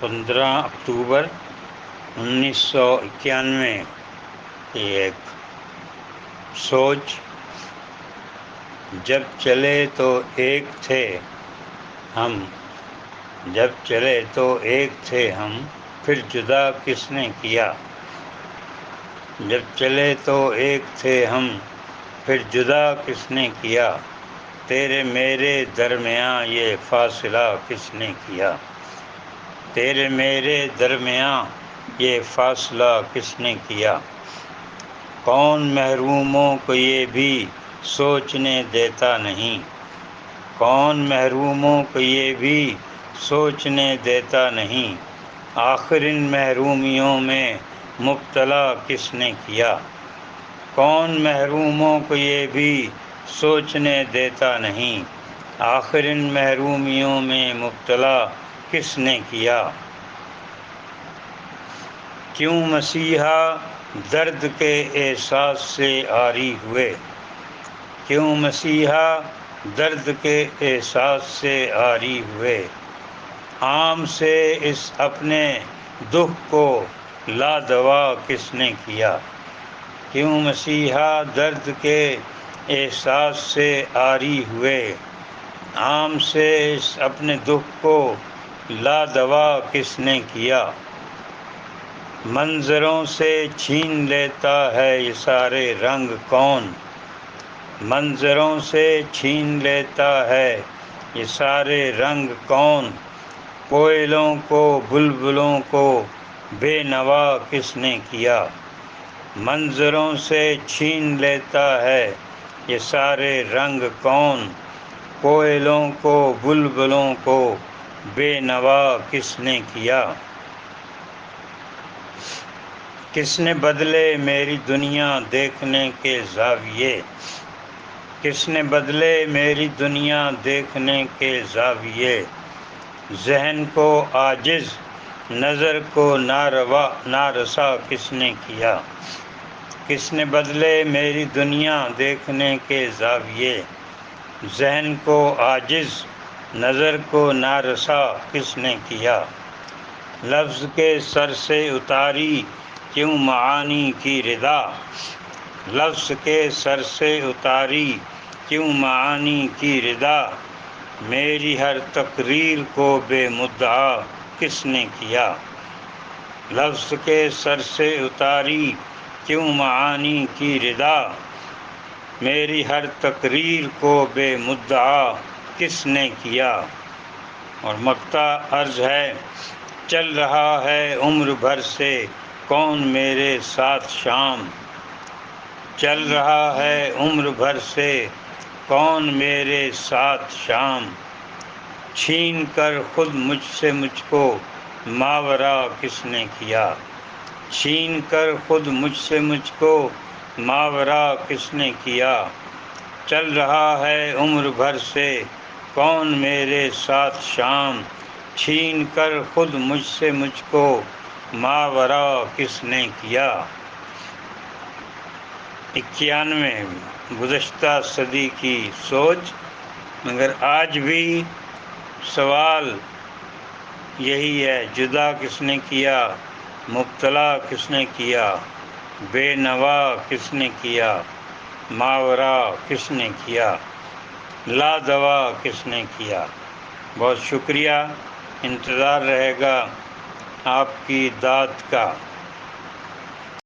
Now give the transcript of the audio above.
15 اکتوبر 1991 کی ایک سوچ۔ جب چلے تو ایک تھے ہم، جب چلے تو ایک تھے ہم، پھر جدا کس نے کیا؟ جب چلے تو ایک تھے ہم، پھر جدا کس نے کیا؟ تیرے میرے درمیاں یہ فاصلہ کس نے کیا؟ تیرے میرے درمیاں یہ فاصلہ کس نے کیا؟ کون محروموں کو یہ بھی سوچنے دیتا نہیں؟ کون محروموں کو یہ بھی سوچنے دیتا نہیں؟ آخر ان محرومیوں میں مبتلا کس نے کیا؟ کون محروموں کو یہ بھی سوچنے دیتا نہیں؟ آخر ان محرومیوں میں مبتلا کس نے کیا؟ کیوں مسیحا درد کے احساس سے عاری ہوئے؟ کیوں مسیحا درد کے احساس سے عاری ہوئے؟ عام سے اس اپنے دکھ کو لادوا کس نے کیا؟ کیوں مسیحا درد کے احساس سے عاری ہوئے؟ عام سے اس اپنے دکھ کو لادوا کس نے کیا؟ منظروں سے چھین لیتا ہے یہ سارے رنگ کون؟ منظروں سے چھین لیتا ہے یہ سارے رنگ کون؟ کوئلوں کو بلبلوں کو بے نوا کس نے کیا؟ منظروں سے چھین لیتا ہے یہ سارے رنگ کون؟ کوئلوں کو بلبلوں کو بے نوا کس نے کیا؟ کس نے بدلے میری دنیا دیکھنے کے زاویے؟ کس نے بدلے میری دنیا دیکھنے کے زاویے؟ ذہن کو عاجز نظر کو نارسا کس نے کیا؟ کس نے بدلے میری دنیا دیکھنے کے زاویے؟ ذہن کو عاجز نظر کو نارسا کس نے کیا؟ لفظ کے سر سے اتاری کیوں معانی کی ردا؟ لفظ کے سر سے اتاری کیوں معانی کی ردا؟ میری ہر تقریر کو بے مدعا کس نے کیا؟ لفظ کے سر سے اتاری کیوں معانی کی ردا؟ میری ہر تقریر کو بے مدعا کس نے کیا؟ اور مقطع عرض ہے، چل رہا ہے عمر بھر سے کون میرے ساتھ شام؟ چل رہا ہے عمر بھر سے کون میرے ساتھ شام؟ چھین کر خود مجھ سے مجھ کو ماورا کس نے کیا؟ چھین کر خود مجھ سے مجھ کو ماورا کس نے کیا؟ چل رہا ہے عمر بھر سے کون میرے ساتھ شام؟ چھین کر خود مجھ سے مجھ کو ماورا کس نے کیا؟ 91 گزشتہ صدی کی سوچ، مگر آج بھی سوال یہی ہے، جدا کس نے کیا؟ مبتلا کس نے کیا؟ بے نوا کس نے کیا؟ ماورا کس نے کیا؟ لادوا کس نے کیا؟ بہت شکریہ، انتظار رہے گا آپ کی داد کا۔